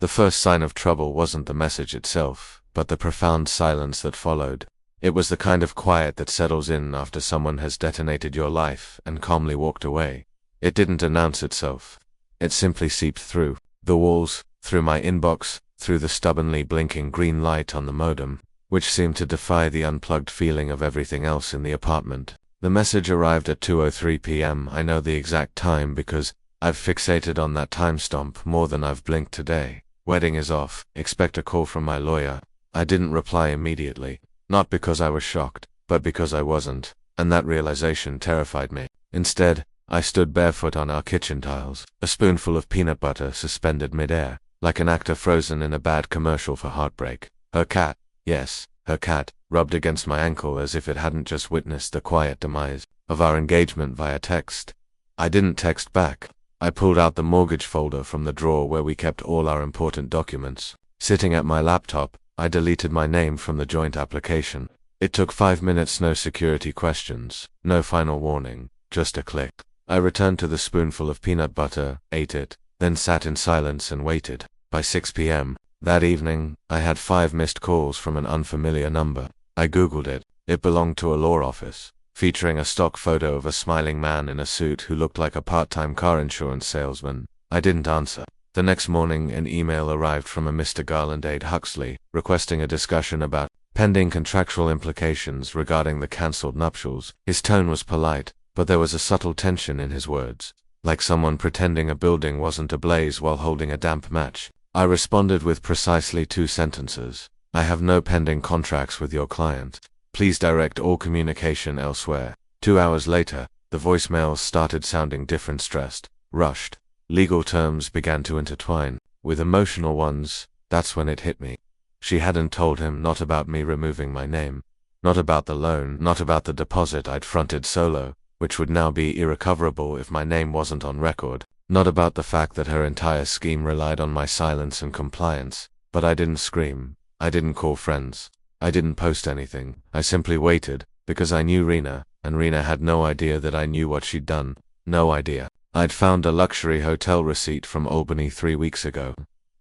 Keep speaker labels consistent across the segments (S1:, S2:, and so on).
S1: The first sign of trouble wasn't the message itself, but the profound silence that followed. It was the kind of quiet that settles in after someone has detonated your life and calmly walked away. It didn't announce itself. It simply seeped through the walls, through my inbox, through the stubbornly blinking green light on the modem, which seemed to defy the unplugged feeling of everything else in the apartment. The message arrived at 2:03 p.m. I know the exact time because I've fixated on that time stamp more than I've blinked today. Wedding is off. Expect a call from my lawyer. I didn't reply immediately. Not because I was shocked, but because I wasn't, and that realization terrified me. Instead, I stood barefoot on our kitchen tiles, a spoonful of peanut butter suspended mid-air, like an actor frozen in a bad commercial for heartbreak. Her cat, yes, her cat, rubbed against my ankle as if it hadn't just witnessed the quiet demise of our engagement via text. I didn't text back. I pulled out the mortgage folder from the drawer where we kept all our important documents. Sitting at my laptop, I deleted my name from the joint application. It took 5 minutes, no security questions, no final warning, just a click. I returned to the spoonful of peanut butter, ate it, then sat in silence and waited. By 6 p.m. that evening, I had 5 missed calls from an unfamiliar number. I googled it. It belonged to a law office, featuring a stock photo of a smiling man in a suit who looked like a part-time car insurance salesman. I didn't answer. The next morning, an email arrived from a Mr. Garland Aid Huxley, requesting a discussion about pending contractual implications regarding the cancelled nuptials. His tone was polite, but there was a subtle tension in his words, like someone pretending a building wasn't ablaze while holding a damp match. I responded with precisely 2 sentences. I have no pending contracts with your client. Please direct all communication elsewhere. 2 hours later, the voicemails started sounding different, stressed, rushed. Legal terms began to intertwine with emotional ones. That's when it hit me. She hadn't told him, not about me removing my name, not about the loan, not about the deposit I'd fronted solo, which would now be irrecoverable if my name wasn't on record, not about the fact that her entire scheme relied on my silence and compliance. But I didn't scream. I didn't call friends. I didn't post anything. I simply waited, because I knew Rena, and Rena had no idea that I knew what she'd done. No idea. I'd found a luxury hotel receipt from Albany 3 weeks ago.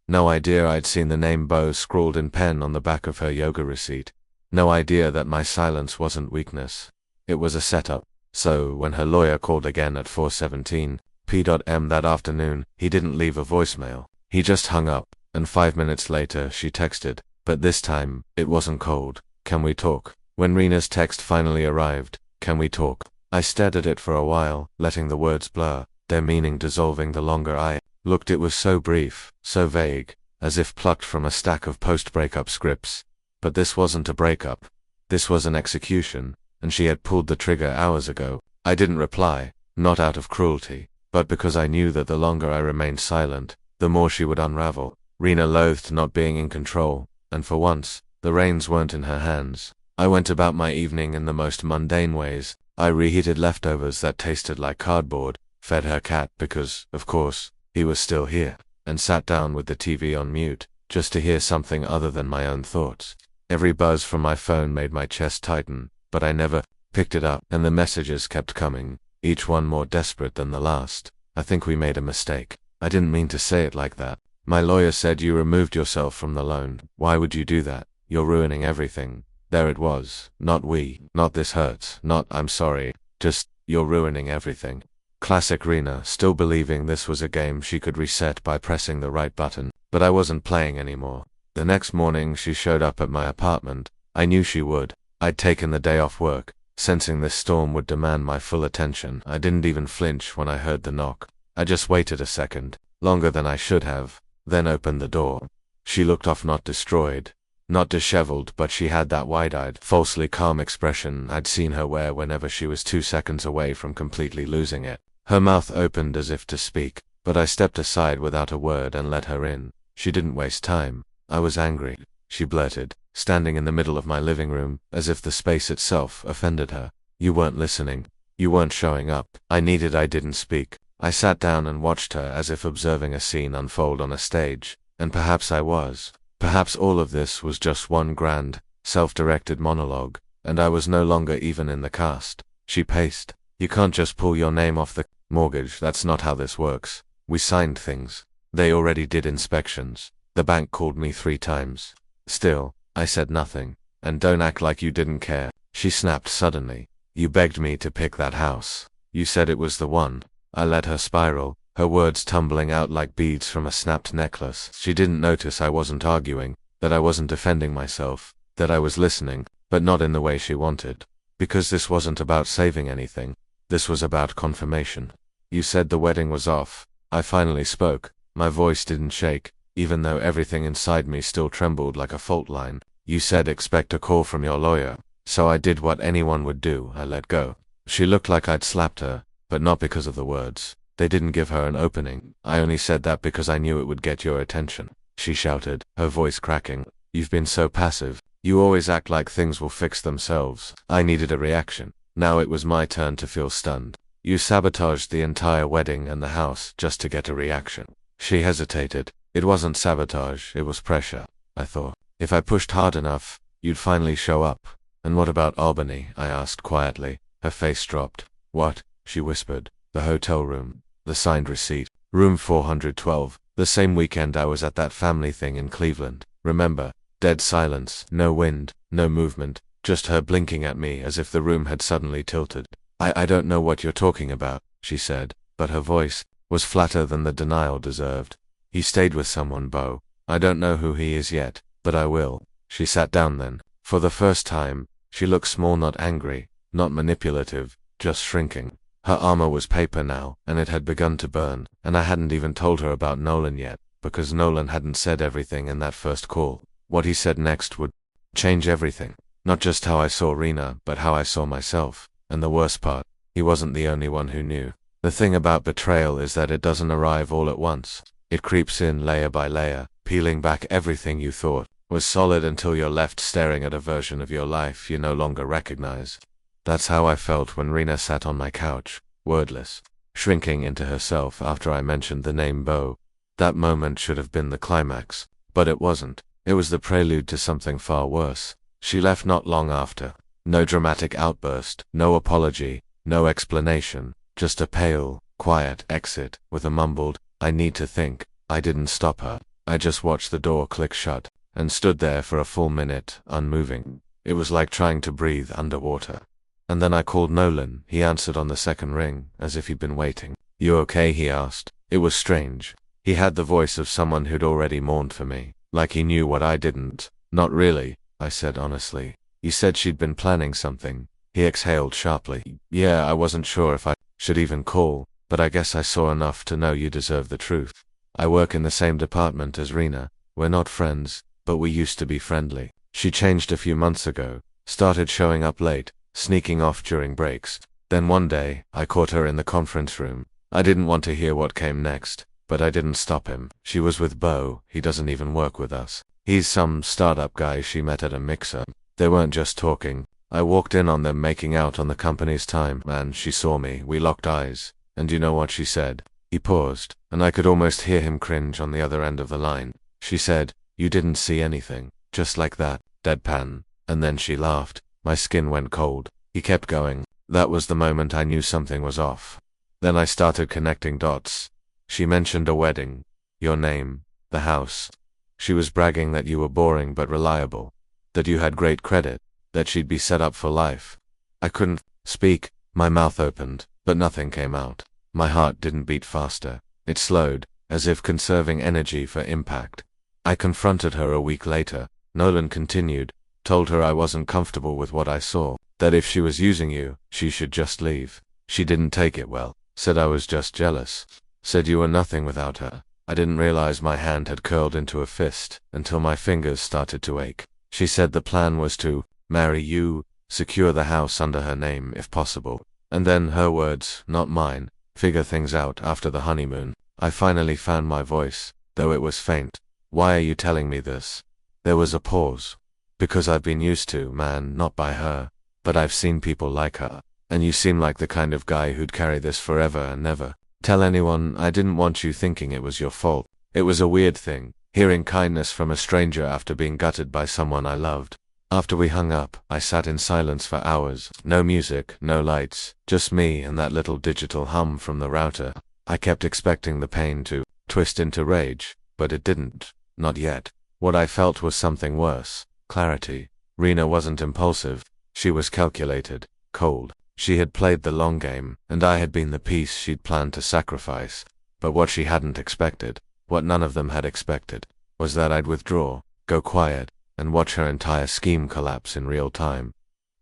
S1: No idea I'd seen the name Bo scrawled in pen on the back of her yoga receipt. No idea that my silence wasn't weakness. It was a setup. So, when her lawyer called again at 4:17 p.m. that afternoon, he didn't leave a voicemail. He just hung up, and 5 minutes later she texted, but this time, it wasn't cold. Can we talk? When Rena's text finally arrived, can we talk? I stared at it for a while, letting the words blur, their meaning dissolving the longer I looked. It was so brief, so vague, as if plucked from a stack of post-breakup scripts. But this wasn't a breakup. This was an execution, and she had pulled the trigger hours ago. I didn't reply, not out of cruelty, but because I knew that the longer I remained silent, the more she would unravel. Rena loathed not being in control, and for once, the reins weren't in her hands. I went about my evening in the most mundane ways. I reheated leftovers that tasted like cardboard, fed her cat because, of course, he was still here, and sat down with the TV on mute, just to hear something other than my own thoughts. Every buzz from my phone made my chest tighten, but I never picked it up, and the messages kept coming, each one more desperate than the last. I think we made a mistake. I didn't mean to say it like that. My lawyer said you removed yourself from the loan. Why would you do that? You're ruining everything. There it was. Not we. Not this hurts. Not I'm sorry. Just, you're ruining everything. Classic Rena, still believing this was a game she could reset by pressing the right button. But I wasn't playing anymore. The next morning she showed up at my apartment. I knew she would. I'd taken the day off work, sensing this storm would demand my full attention. I didn't even flinch when I heard the knock. I just waited a second, longer than I should have, then opened the door. She looked off, not destroyed, not disheveled, but she had that wide-eyed, falsely calm expression I'd seen her wear whenever she was 2 seconds away from completely losing it. Her mouth opened as if to speak, but I stepped aside without a word and let her in. She didn't waste time. I was angry, she blurted, standing in the middle of my living room, as if the space itself offended her. You weren't listening. You weren't showing up. I didn't speak. I sat down and watched her as if observing a scene unfold on a stage, and perhaps I was. Perhaps all of this was just one grand, self-directed monologue, and I was no longer even in the cast. She paced. You can't just pull your name off the mortgage. That's not how this works. We signed things. They already did inspections. The bank called me 3 times. Still, I said nothing. And don't act like you didn't care, she snapped suddenly. You begged me to pick that house. You said it was the one. I let her spiral, her words tumbling out like beads from a snapped necklace. She didn't notice I wasn't arguing, that I wasn't defending myself, that I was listening, but not in the way she wanted. Because this wasn't about saving anything. This was about confirmation. You said the wedding was off. I finally spoke. My voice didn't shake, even though everything inside me still trembled like a fault line. You said expect a call from your lawyer. So I did what anyone would do, I let go. She looked like I'd slapped her, but not because of the words. They didn't give her an opening. I only said that because I knew it would get your attention. She shouted, her voice cracking. You've been so passive. You always act like things will fix themselves. I needed a reaction. Now it was my turn to feel stunned. You sabotaged the entire wedding and the house just to get a reaction. She hesitated. It wasn't sabotage, it was pressure, I thought. If I pushed hard enough, you'd finally show up. And what about Albany? I asked quietly. Her face dropped. What? She whispered. The hotel room. The signed receipt. Room 412. The same weekend I was at that family thing in Cleveland. Remember? Dead silence. No wind. No movement. Just her blinking at me as if the room had suddenly tilted. I don't know what you're talking about, she said, but her voice was flatter than the denial deserved. He stayed with someone, Beau. I don't know who he is yet, but I will. She sat down then. For the first time, she looked small, not angry, not manipulative, just shrinking. Her armor was paper now, and it had begun to burn, and I hadn't even told her about Nolan yet, because Nolan hadn't said everything in that first call. What he said next would change everything. Not just how I saw Rena, but how I saw myself. And the worst part, he wasn't the only one who knew. The thing about betrayal is that it doesn't arrive all at once. It creeps in layer by layer, peeling back everything you thought was solid until you're left staring at a version of your life you no longer recognize. That's how I felt when Rena sat on my couch, wordless, shrinking into herself after I mentioned the name Beau. That moment should have been the climax, but it wasn't. It was the prelude to something far worse. She left not long after. No dramatic outburst, no apology, no explanation, just a pale, quiet exit with a mumbled, I need to think. I didn't stop her. I just watched the door click shut, and stood there for a full minute, unmoving. It was like trying to breathe underwater. And then I called Nolan. He answered on the second ring, as if he'd been waiting. You okay? He asked. It was strange. He had the voice of someone who'd already mourned for me, like he knew what I didn't. Not really, I said honestly. You said she'd been planning something. He exhaled sharply. Yeah, I wasn't sure if I should even call, but I guess I saw enough to know you deserve the truth. I work in the same department as Rena. We're not friends, but we used to be friendly. She changed a few months ago, started showing up late, sneaking off during breaks. Then one day, I caught her in the conference room. I didn't want to hear what came next, but I didn't stop him. She was with Beau. He doesn't even work with us. He's some startup guy she met at a mixer. They weren't just talking. I walked in on them making out on the company's time, and she saw me. We locked eyes. And you know what she said? He paused, and I could almost hear him cringe on the other end of the line. She said, you didn't see anything. Just like that, deadpan. And then she laughed. My skin went cold. He kept going. That was the moment I knew something was off. Then I started connecting dots. She mentioned a wedding, your name, the house. She was bragging that you were boring but reliable, that you had great credit, that she'd be set up for life. I couldn't speak. My mouth opened, but nothing came out. My heart didn't beat faster. It slowed, as if conserving energy for impact. I confronted her a week later. Nolan continued, told her I wasn't comfortable with what I saw, that if she was using you, she should just leave. She didn't take it well, said I was just jealous, said you were nothing without her. I didn't realize my hand had curled into a fist until my fingers started to ache. She said the plan was to marry you, secure the house under her name if possible, and then, her words, not mine, figure things out after the honeymoon. I finally found my voice, though it was faint. Why are you telling me this? There was a pause. Because I've been used to, man, not by her, but I've seen people like her, and you seem like the kind of guy who'd carry this forever and never tell anyone. I didn't want you thinking it was your fault. It was a weird thing, hearing kindness from a stranger after being gutted by someone I loved. After we hung up, I sat in silence for hours. No music, no lights, just me and that little digital hum from the router. I kept expecting the pain to twist into rage, but it didn't. Not yet. What I felt was something worse. Clarity. Rena wasn't impulsive. She was calculated, cold. She had played the long game, and I had been the piece she'd planned to sacrifice. But what she hadn't expected, what none of them had expected, was that I'd withdraw, go quiet, and watch her entire scheme collapse in real time.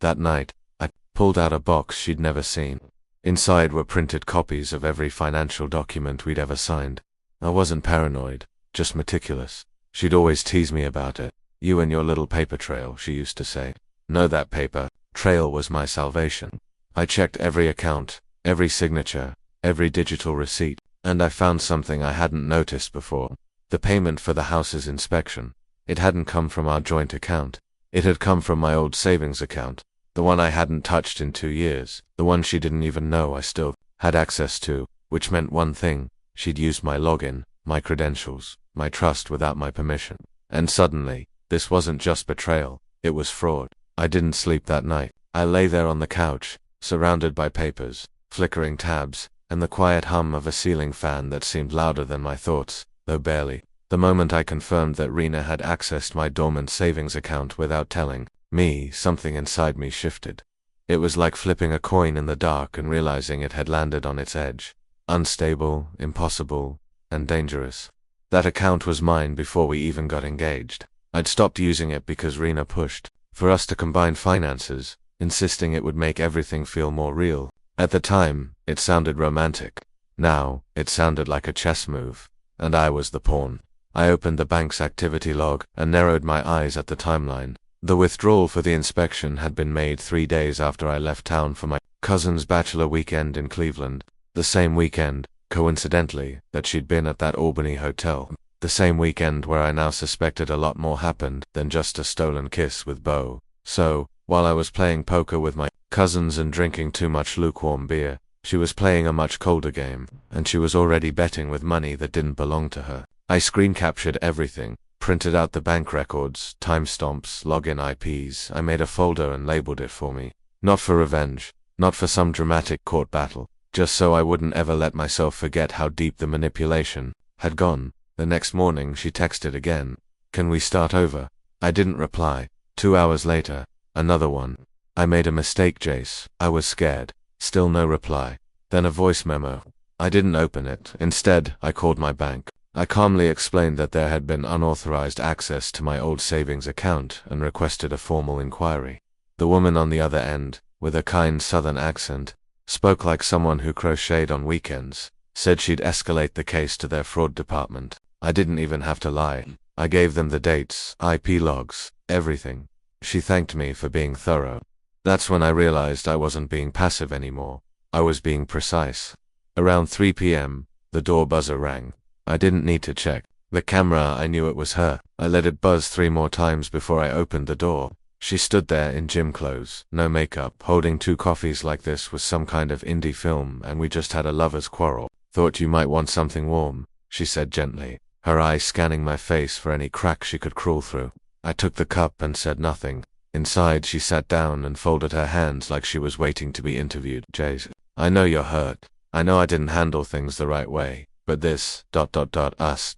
S1: That night, I pulled out a box she'd never seen. Inside were printed copies of every financial document we'd ever signed. I wasn't paranoid, just meticulous. She'd always tease me about it. You and your little paper trail, she used to say. No, that paper trail was my salvation. I checked every account, every signature, every digital receipt, and I found something I hadn't noticed before. The payment for the house's inspection. It hadn't come from our joint account. It had come from my old savings account, the one I hadn't touched in 2 years, the one she didn't even know I still had access to, which meant one thing: she'd used my login, my credentials, my trust without my permission. And suddenly, this wasn't just betrayal, it was fraud. I didn't sleep that night. I lay there on the couch, surrounded by papers, flickering tabs, and the quiet hum of a ceiling fan that seemed louder than my thoughts, though barely. The moment I confirmed that Rena had accessed my dormant savings account without telling me, something inside me shifted. It was like flipping a coin in the dark and realizing it had landed on its edge. Unstable, impossible, and dangerous. That account was mine before we even got engaged. I'd stopped using it because Rena pushed for us to combine finances, insisting it would make everything feel more real. At the time, it sounded romantic. Now, it sounded like a chess move, and I was the pawn. I opened the bank's activity log and narrowed my eyes at the timeline. The withdrawal for the inspection had been made 3 days after I left town for my cousin's bachelor weekend in Cleveland. The same weekend, coincidentally, that she'd been at that Albany hotel. The same weekend where I now suspected a lot more happened than just a stolen kiss with Beau. So, while I was playing poker with my cousins and drinking too much lukewarm beer, she was playing a much colder game, and she was already betting with money that didn't belong to her. I screen captured everything, printed out the bank records, timestamps, login IPs. I made a folder and labeled it for me. Not for revenge, not for some dramatic court battle, just so I wouldn't ever let myself forget how deep the manipulation had gone. The next morning she texted again. Can we start over? I didn't reply. 2 hours later, another one. I made a mistake, Jace. I was scared. Still no reply. Then a voice memo. I didn't open it. Instead, I called my bank. I calmly explained that there had been unauthorized access to my old savings account and requested a formal inquiry. The woman on the other end, with a kind southern accent, spoke like someone who crocheted on weekends, said she'd escalate the case to their fraud department. I didn't even have to lie. I gave them the dates, IP logs, everything. She thanked me for being thorough. That's when I realized I wasn't being passive anymore. I was being precise. Around 3 p.m., the door buzzer rang. I didn't need to check the camera. I knew it was her. I let it buzz 3 more times before I opened the door. She stood there in gym clothes, no makeup, holding 2 coffees like this was some kind of indie film and we just had a lover's quarrel. Thought you might want something warm, she said gently, her eyes scanning my face for any crack she could crawl through. I took the cup and said nothing. Inside, she sat down and folded her hands like she was waiting to be interviewed. Jace, I know you're hurt. I know I didn't handle things the right way. But this, us,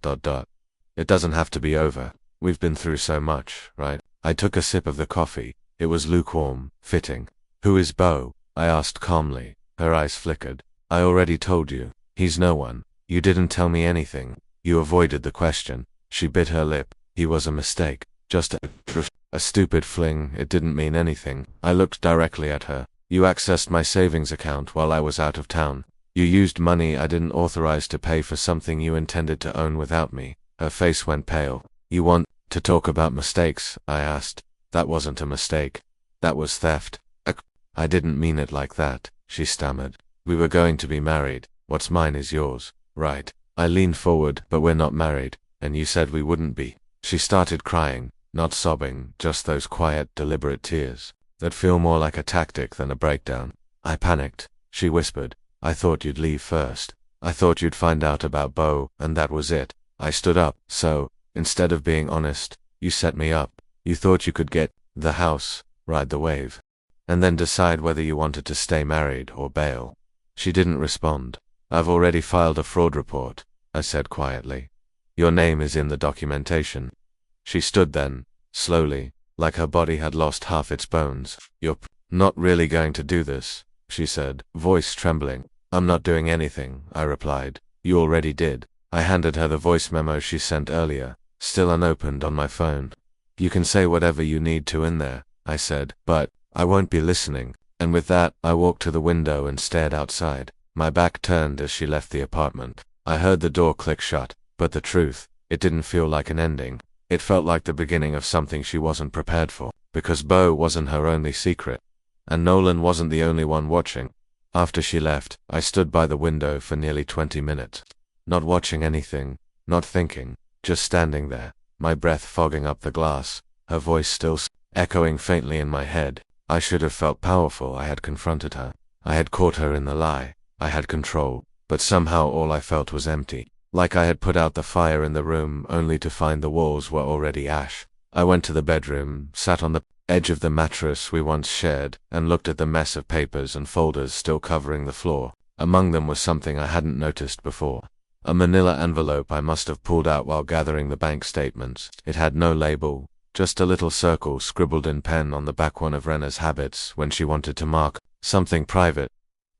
S1: it doesn't have to be over. We've been through so much, right? I took a sip of the coffee. It was lukewarm, fitting. Who is Beau? I asked calmly. Her eyes flickered. I already told you. He's no one. You didn't tell me anything. You avoided the question. She bit her lip. He was a mistake. Just a stupid fling. It didn't mean anything. I looked directly at her. You accessed my savings account while I was out of town. You used money I didn't authorize to pay for something you intended to own without me. Her face went pale. You want to talk about mistakes? I asked. That wasn't a mistake. That was theft. I didn't mean it like that, she stammered. We were going to be married. What's mine is yours, right? I leaned forward. But we're not married, and you said we wouldn't be. She started crying, not sobbing, just those quiet, deliberate tears that feel more like a tactic than a breakdown. I panicked. She whispered. I thought you'd leave first. I thought you'd find out about Beau, and that was it. I stood up. So, instead of being honest, you set me up. You thought you could get the house, ride the wave, and then decide whether you wanted to stay married or bail. She didn't respond. I've already filed a fraud report, I said quietly. Your name is in the documentation. She stood then, slowly, like her body had lost half its bones. You're not really going to do this, she said, voice trembling. I'm not doing anything, I replied. You already did. I handed her the voice memo she sent earlier, still unopened on my phone. You can say whatever you need to in there, I said, but I won't be listening. And with that, I walked to the window and stared outside. My back turned as she left the apartment. I heard the door click shut, but the truth, it didn't feel like an ending. It felt like the beginning of something she wasn't prepared for, because Beau wasn't her only secret, and Nolan wasn't the only one watching. After she left, I stood by the window for nearly 20 minutes. Not watching anything, not thinking, just standing there, my breath fogging up the glass, her voice still echoing faintly in my head. I should have felt powerful. I had confronted her. I had caught her in the lie. I had control, but somehow all I felt was empty. Like I had put out the fire in the room only to find the walls were already ash. I went to the bedroom, sat on the edge of the mattress we once shared, and looked at the mess of papers and folders still covering the floor. Among them was something I hadn't noticed before. A manila envelope I must have pulled out while gathering the bank statements. It had no label, just a little circle scribbled in pen on the back, one of Rena's habits when she wanted to mark something private.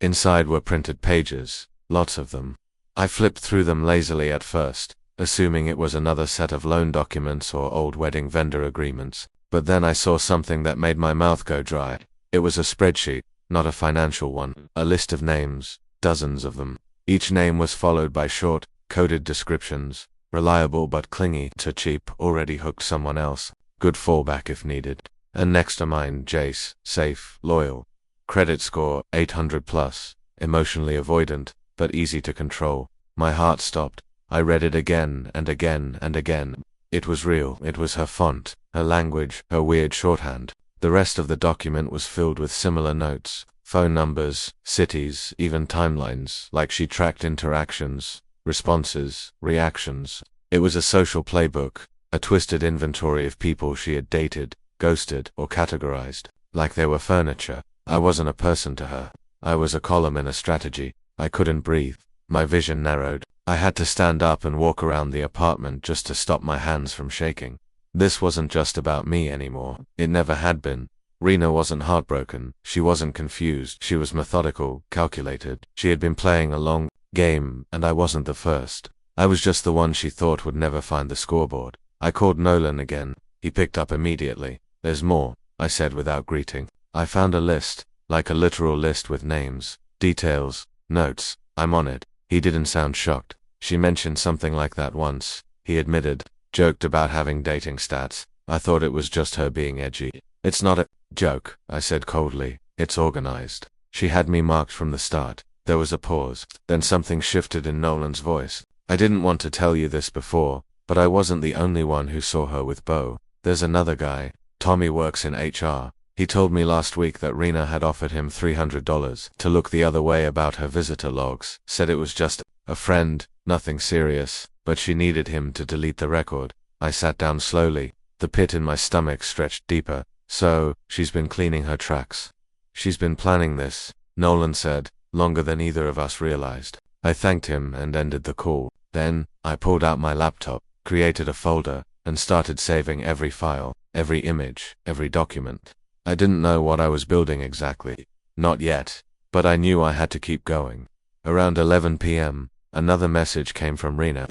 S1: Inside were printed pages, lots of them. I flipped through them lazily at first, assuming it was another set of loan documents or old wedding vendor agreements, but then I saw something that made my mouth go dry. It was a spreadsheet, not a financial one, a list of names, dozens of them. Each name was followed by short, coded descriptions, reliable but clingy to cheap, already hooked someone else, good fallback if needed. And next to mine, Jace, safe, loyal. Credit score, 800 plus, emotionally avoidant, but easy to control. My heart stopped. I read it again and again and again. It was real. It was her font, her language, her weird shorthand. The rest of the document was filled with similar notes, phone numbers, cities, even timelines, like she tracked interactions, responses, reactions. It was a social playbook, a twisted inventory of people she had dated, ghosted, or categorized, like they were furniture. I wasn't a person to her. I was a column in a strategy. I couldn't breathe. My vision narrowed. I had to stand up and walk around the apartment just to stop my hands from shaking. This wasn't just about me anymore. It never had been. Rena wasn't heartbroken. She wasn't confused. She was methodical, calculated. She had been playing a long game, and I wasn't the first. I was just the one she thought would never find the scoreboard. I called Nolan again. He picked up immediately. There's more, I said without greeting. I found a list, like a literal list with names, details, notes. I'm on it. He didn't sound shocked. She mentioned something like that once, he admitted, joked about having dating stats. I thought it was just her being edgy. It's not a joke, I said coldly. It's organized. She had me marked from the start. There was a pause. Then something shifted in Nolan's voice. I didn't want to tell you this before, but I wasn't the only one who saw her with Beau. There's another guy. Tommy works in HR. He told me last week that Rena had offered him $300 to look the other way about her visitor logs, said it was just a friend, nothing serious, but she needed him to delete the record. I sat down slowly. The pit in my stomach stretched deeper. So, she's been cleaning her tracks. She's been planning this, Nolan said, longer than either of us realized. I thanked him and ended the call. Then, I pulled out my laptop, created a folder, and started saving every file, every image, every document. I didn't know what I was building exactly. Not yet. But I knew I had to keep going. Around 11 p.m., another message came from Rena.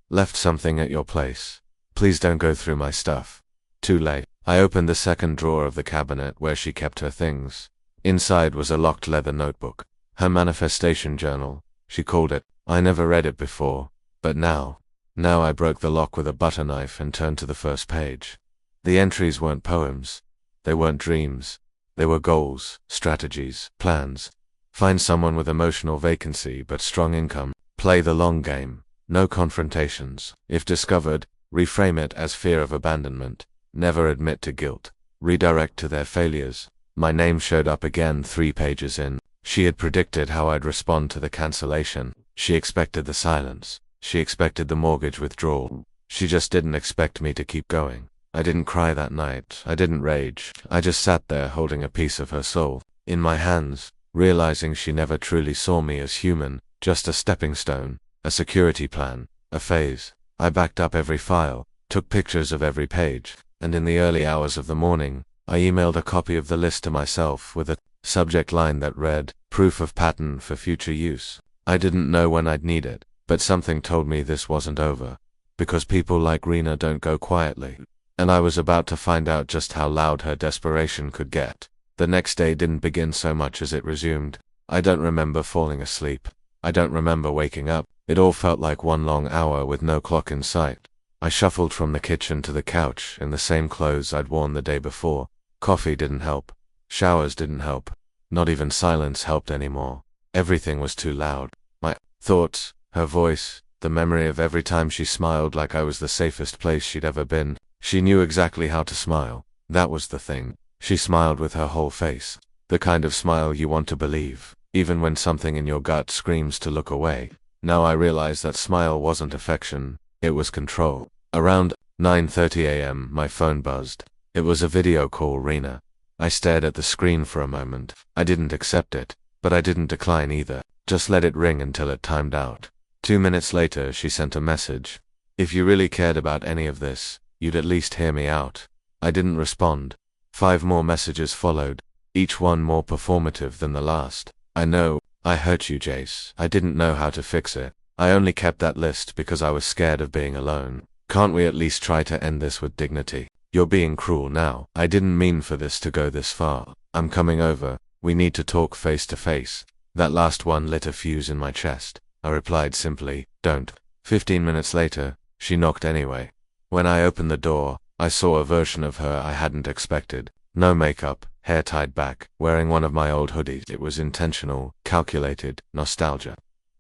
S1: Left something at your place. Please don't go through my stuff. Too late. I opened the second drawer of the cabinet where she kept her things. Inside was a locked leather notebook. Her manifestation journal, she called it. I never read it before. But now I broke the lock with a butter knife and turned to the first page. The entries weren't poems. They weren't dreams. They were goals, strategies, plans. Find someone with emotional vacancy but strong income. Play the long game. No confrontations. If discovered, reframe it as fear of abandonment. Never admit to guilt. Redirect to their failures. My name showed up again 3 pages in. She had predicted how I'd respond to the cancellation. She expected the silence. She expected the mortgage withdrawal. She just didn't expect me to keep going. I didn't cry that night. I didn't rage. I just sat there holding a piece of her soul in my hands, realizing she never truly saw me as human, just a stepping stone, a security plan, a phase. I backed up every file, took pictures of every page, and in the early hours of the morning, I emailed a copy of the list to myself with a subject line that read, "Proof of pattern for future use." I didn't know when I'd need it, but something told me this wasn't over. Because people like Rena don't go quietly. And I was about to find out just how loud her desperation could get. The next day didn't begin so much as it resumed. I don't remember falling asleep. I don't remember waking up. It all felt like one long hour with no clock in sight. I shuffled from the kitchen to the couch in the same clothes I'd worn the day before. Coffee didn't help. Showers didn't help. Not even silence helped anymore. Everything was too loud. My thoughts, her voice, the memory of every time she smiled like I was the safest place she'd ever been. She knew exactly how to smile. That was the thing. She smiled with her whole face. The kind of smile you want to believe, even when something in your gut screams to look away. Now I realized that smile wasn't affection, it was control. Around 9:30 a.m. my phone buzzed. It was a video call, Rena. I stared at the screen for a moment. I didn't accept it, but I didn't decline either. Just let it ring until it timed out. 2 minutes later she sent a message. "If you really cared about any of this, you'd at least hear me out." I didn't respond. 5 more messages followed, each one more performative than the last. "I know, I hurt you, Jace. I didn't know how to fix it. I only kept that list because I was scared of being alone. Can't we at least try to end this with dignity? You're being cruel now. I didn't mean for this to go this far. I'm coming over. We need to talk face to face." That last one lit a fuse in my chest. I replied simply, "Don't." 15 minutes later, she knocked anyway. When I opened the door, I saw a version of her I hadn't expected. No makeup, hair tied back, wearing one of my old hoodies. It was intentional, calculated, nostalgia.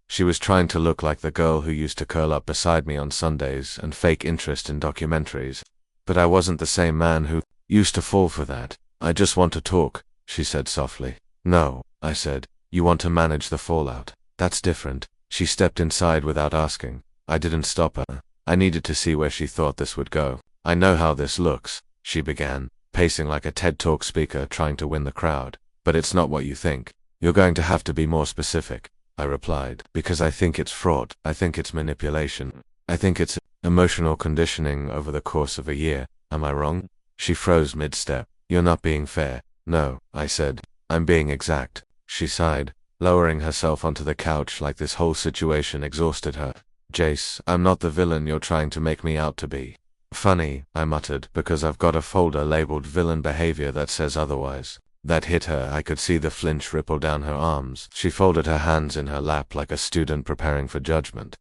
S1: She was trying to look like the girl who used to curl up beside me on Sundays and fake interest in documentaries. But I wasn't the same man who used to fall for that. "I just want to talk," she said softly. "No," I said. "You want to manage the fallout. That's different." She stepped inside without asking. I didn't stop her. I needed to see where she thought this would go. "I know how this looks," she began, pacing like a TED Talk speaker trying to win the crowd. "But it's not what you think. You're going to have to be more specific," I replied, "because I think it's fraud. I think it's manipulation. I think it's emotional conditioning over the course of a year. Am I wrong?" She froze mid-step. "You're not being fair." "No," I said. "I'm being exact." She sighed, lowering herself onto the couch like this whole situation exhausted her. "Jace, I'm not the villain you're trying to make me out to be." "Funny," I muttered, "because I've got a folder labeled villain behavior that says otherwise." That hit her. I could see the flinch ripple down her arms. She folded her hands in her lap like a student preparing for judgment.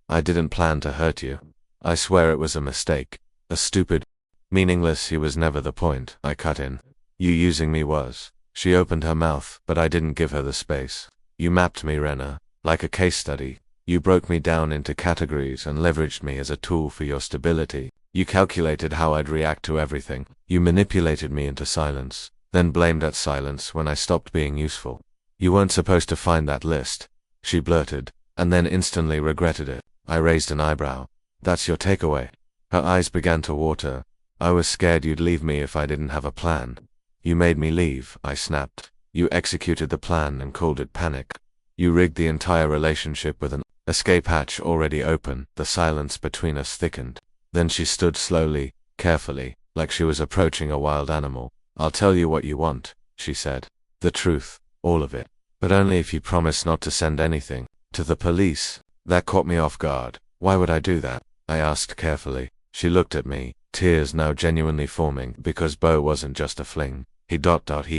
S1: "I didn't plan to hurt you. I swear it was a mistake. A stupid, meaningless. He was never the point," I cut in. "You using me was." She opened her mouth, but I didn't give her the space. "You mapped me, Rena, like a case study. You broke me down into categories and leveraged me as a tool for your stability. You calculated how I'd react to everything. You manipulated me into silence, then blamed that silence when I stopped being useful. You weren't supposed to find that list," she blurted, and then instantly regretted it. I raised an eyebrow. "That's your takeaway?" Her eyes began to water. "I was scared you'd leave me if I didn't have a plan." "You made me leave," I snapped. "You executed the plan and called it panic. You rigged the entire relationship with an escape hatch already open." The silence between us thickened. Then she stood slowly, carefully, like she was approaching a wild animal. "I'll tell you what you want," she said. "The truth, all of it. But only if you promise not to send anything to the police." That caught me off guard. "Why would I do that?" I asked carefully. She looked at me, tears now genuinely forming, because Beau wasn't just a fling. He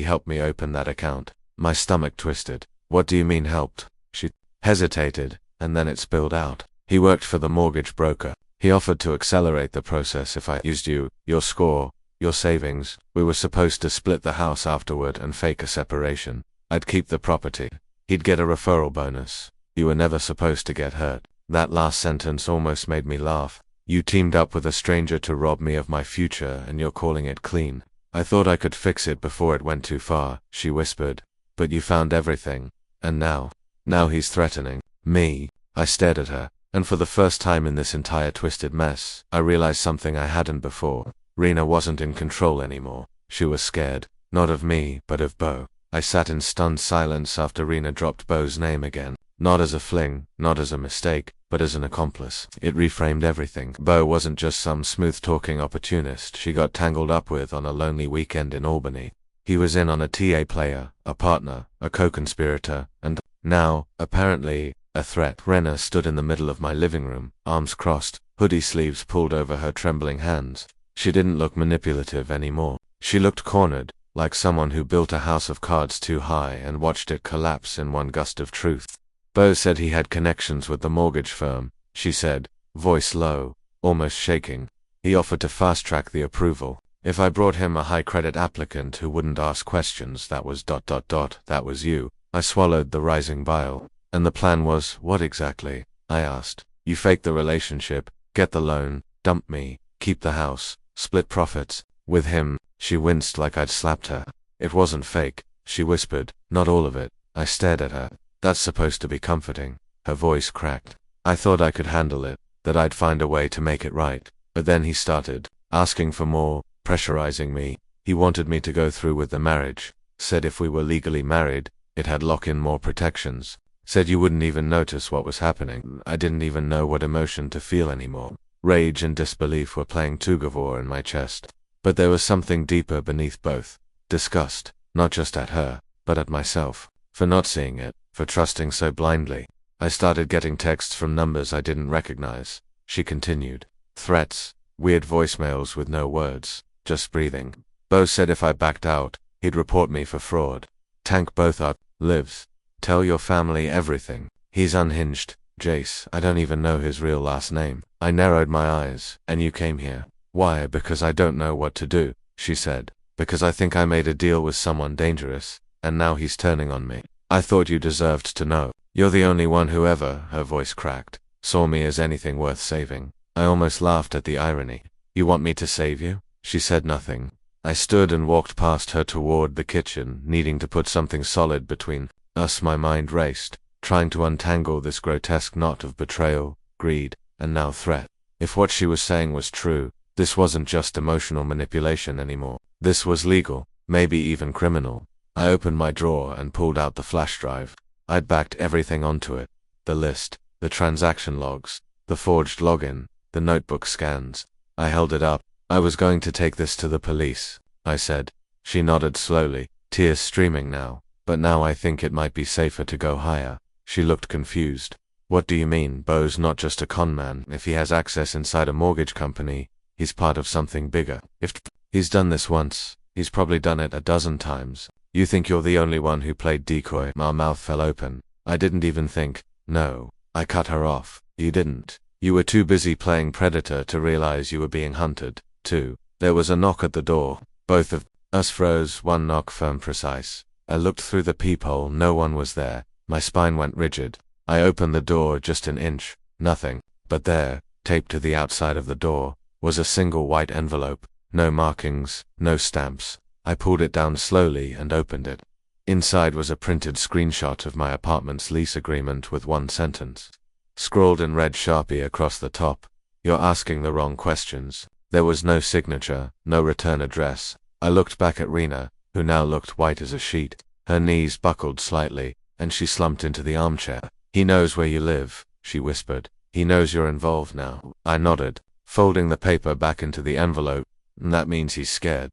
S1: helped me open that account. My stomach twisted. "What do you mean helped?" She hesitated, and then it spilled out. "He worked for the mortgage broker. He offered to accelerate the process if I used you, your score, your savings. We were supposed to split the house afterward and fake a separation. I'd keep the property. He'd get a referral bonus. You were never supposed to get hurt." That last sentence almost made me laugh. "You teamed up with a stranger to rob me of my future, and you're calling it clean." "I thought I could fix it before it went too far," she whispered. "But you found everything. And now he's threatening me." I stared at her, and for the first time in this entire twisted mess, I realized something I hadn't before. Rena wasn't in control anymore. She was scared, not of me, but of Beau. I sat in stunned silence after Rena dropped Beau's name again. Not as a fling, not as a mistake, but but as an accomplice. It reframed everything. Bo wasn't just some smooth-talking opportunist she got tangled up with on a lonely weekend in Albany. He was in on a TA player, a partner, a co-conspirator, and, now, apparently, a threat. Renna stood in the middle of my living room, arms crossed, hoodie sleeves pulled over her trembling hands. She didn't look manipulative anymore. She looked cornered, like someone who built a house of cards too high and watched it collapse in one gust of truth. Bo said he had connections with the mortgage firm, she said, voice low, almost shaking. He offered to fast-track the approval. If I brought him a high-credit applicant who wouldn't ask questions, that was ... that was you. I swallowed the rising bile. And the plan was, what exactly? I asked. You fake the relationship, get the loan, dump me, keep the house, split profits. With him, she winced like I'd slapped her. It wasn't fake, she whispered, not all of it. I stared at her. That's supposed to be comforting. Her voice cracked. I thought I could handle it, that I'd find a way to make it right. But then he started, asking for more, pressurizing me. He wanted me to go through with the marriage. Said if we were legally married, it had lock-in more protections. Said you wouldn't even notice what was happening. I didn't even know what emotion to feel anymore. Rage and disbelief were playing tug-of-war in my chest. But there was something deeper beneath both. Disgust, not just at her, but at myself. For not seeing it, for trusting so blindly. I started getting texts from numbers I didn't recognize. She continued. Threats, weird voicemails with no words, just breathing. Bo said if I backed out, he'd report me for fraud. Tank both our lives. Tell your family everything. He's unhinged. Jace, I don't even know his real last name. I narrowed my eyes. And you came here. Why? Because I don't know what to do, she said. Because I think I made a deal with someone dangerous, and now he's turning on me. I thought you deserved to know. You're the only one who ever, her voice cracked, saw me as anything worth saving. I almost laughed at the irony. You want me to save you? She said nothing. I stood and walked past her toward the kitchen, needing to put something solid between us. My mind raced, trying to untangle this grotesque knot of betrayal, greed, and now threat. If what she was saying was true, this wasn't just emotional manipulation anymore. This was legal, maybe even criminal. I opened my drawer and pulled out the flash drive. I'd backed everything onto it. The list, the transaction logs, the forged login, the notebook scans. I held it up. I was going to take this to the police, I said. She nodded slowly, tears streaming now. But now I think it might be safer to go higher. She looked confused. What do you mean? Bo's not just a con man. If he has access inside a mortgage company, he's part of something bigger. If he's done this once, he's probably done it a dozen times. You think you're the only one who played decoy? My mouth fell open. I didn't even think. No. I cut her off. You didn't. You were too busy playing predator to realize you were being hunted, too. There was a knock at the door. Both of us froze, one knock firm precise. I looked through the peephole. No one was there. My spine went rigid. I opened the door just an inch. Nothing. But there, taped to the outside of the door, was a single white envelope. No markings, no stamps. I pulled it down slowly and opened it. Inside was a printed screenshot of my apartment's lease agreement with one sentence. Scrawled in red Sharpie across the top. You're asking the wrong questions. There was no signature, no return address. I looked back at Rena, who now looked white as a sheet. Her knees buckled slightly, and she slumped into the armchair. He knows where you live, she whispered. He knows you're involved now. I nodded, folding the paper back into the envelope. That means he's scared.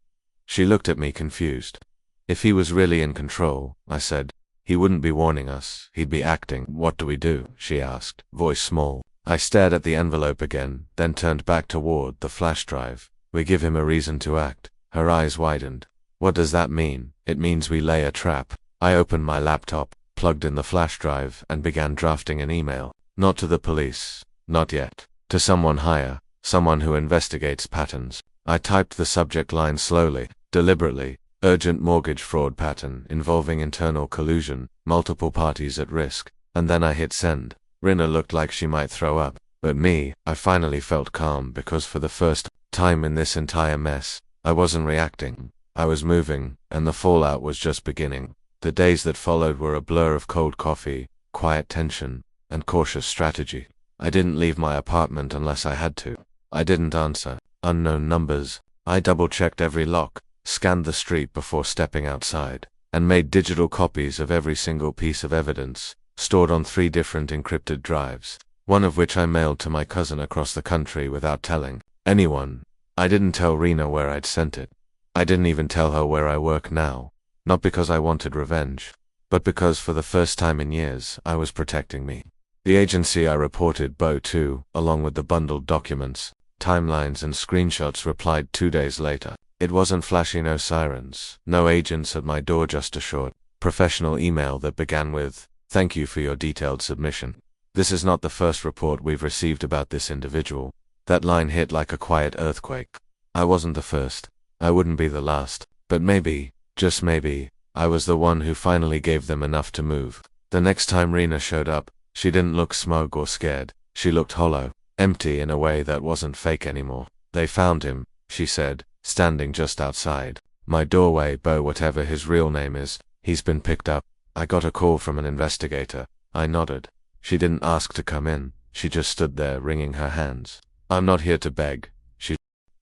S1: She looked at me confused. If he was really in control, I said, he wouldn't be warning us, he'd be acting. What do we do? She asked, voice small. I stared at the envelope again, then turned back toward the flash drive. We give him a reason to act. Her eyes widened. What does that mean? It means we lay a trap. I opened my laptop, plugged in the flash drive, and began drafting an email. Not to the police. Not yet. To someone higher. Someone who investigates patterns. I typed the subject line slowly, deliberately. Urgent mortgage fraud pattern involving internal collusion, multiple parties at risk. And then I hit send. Rina looked like she might throw up. But me, I finally felt calm because for the first time in this entire mess, I wasn't reacting. I was moving, and the fallout was just beginning. The days that followed were a blur of cold coffee, quiet tension, and cautious strategy. I didn't leave my apartment unless I had to. I didn't answer unknown numbers. I double-checked every lock, scanned the street before stepping outside, and made digital copies of every single piece of evidence, stored on 3 different encrypted drives. one of which I mailed to my cousin across the country without telling anyone. I didn't tell Rena where I'd sent it. I didn't even tell her where I work now. Not because I wanted revenge, but because for the first time in years, I was protecting me. The agency I reported Bo to, along with the bundled documents, timelines and screenshots, replied 2 days later. It wasn't flashy, no sirens, no agents at my door, just a short, professional email that began with, "Thank you for your detailed submission. This is not the first report we've received about this individual." That line hit like a quiet earthquake. I wasn't the first. I wouldn't be the last. But maybe, just maybe, I was the one who finally gave them enough to move. The next time Rena showed up, she didn't look smug or scared. She looked hollow, empty in a way that wasn't fake anymore. "They found him," she said, standing just outside my doorway. "Bo, whatever his real name is, he's been picked up." I got a call from an investigator. I nodded. She didn't ask to come in. She just stood there, wringing her hands. "I'm not here to beg," she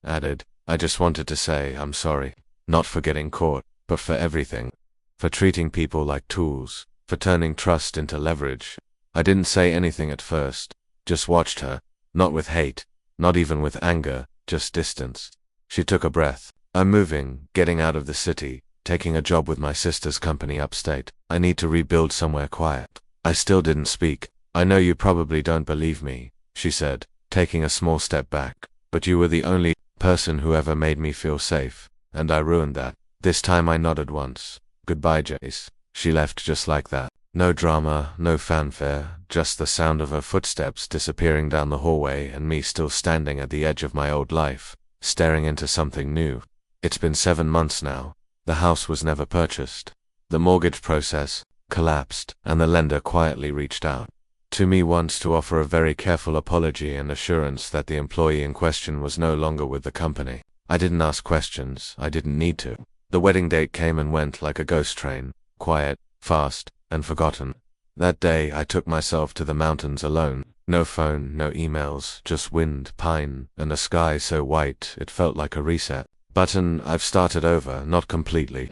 S1: added. "I just wanted to say I'm sorry. Not for getting caught, but for everything. For treating people like tools. For turning trust into leverage." I didn't say anything at first. Just watched her. Not with hate. Not even with anger. Just distance. She took a breath. "I'm moving, getting out of the city, taking a job with my sister's company upstate. I need to rebuild somewhere quiet." I still didn't speak. "I know you probably don't believe me," she said, taking a small step back. "But you were the only person who ever made me feel safe, and I ruined that." This time I nodded once. "Goodbye, Jace." She left just like that. No drama, no fanfare, just the sound of her footsteps disappearing down the hallway and me still standing at the edge of my old life, staring into something new. It's been 7 months now. The house was never purchased. The mortgage process collapsed, and the lender quietly reached out to me once to offer a very careful apology and assurance that the employee in question was no longer with the company. I didn't ask questions. I didn't need to. The wedding date came and went like a ghost train, quiet, fast, and forgotten. That day I took myself to the mountains alone. No phone, no emails, just wind, pine, and a sky so white it felt like a reset button. I've started over, not completely.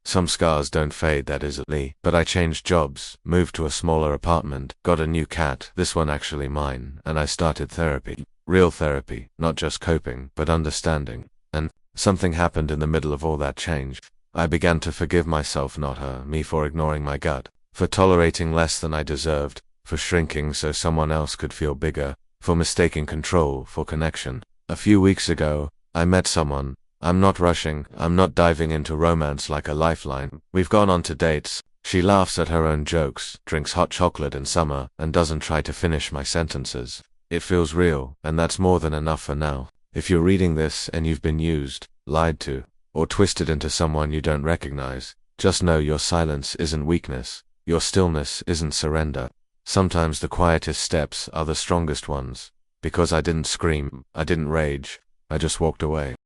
S1: Some scars don't fade that easily, but I changed jobs, moved to a smaller apartment, got a new cat, this one actually mine, and I started therapy. Real therapy, not just coping, but understanding. And something happened in the middle of all that change. I began to forgive myself, not her, me, for ignoring my gut, for tolerating less than I deserved, for shrinking so someone else could feel bigger, for mistaking control for connection. A few weeks ago, I met someone. I'm not rushing, I'm not diving into romance like a lifeline. We've gone on to dates. She laughs at her own jokes, drinks hot chocolate in summer, and doesn't try to finish my sentences. It feels real, and that's more than enough for now. If you're reading this and you've been used, lied to, or twisted into someone you don't recognize, just know your silence isn't weakness. Your stillness isn't surrender. Sometimes the quietest steps are the strongest ones. Because I didn't scream, I didn't rage, I just walked away.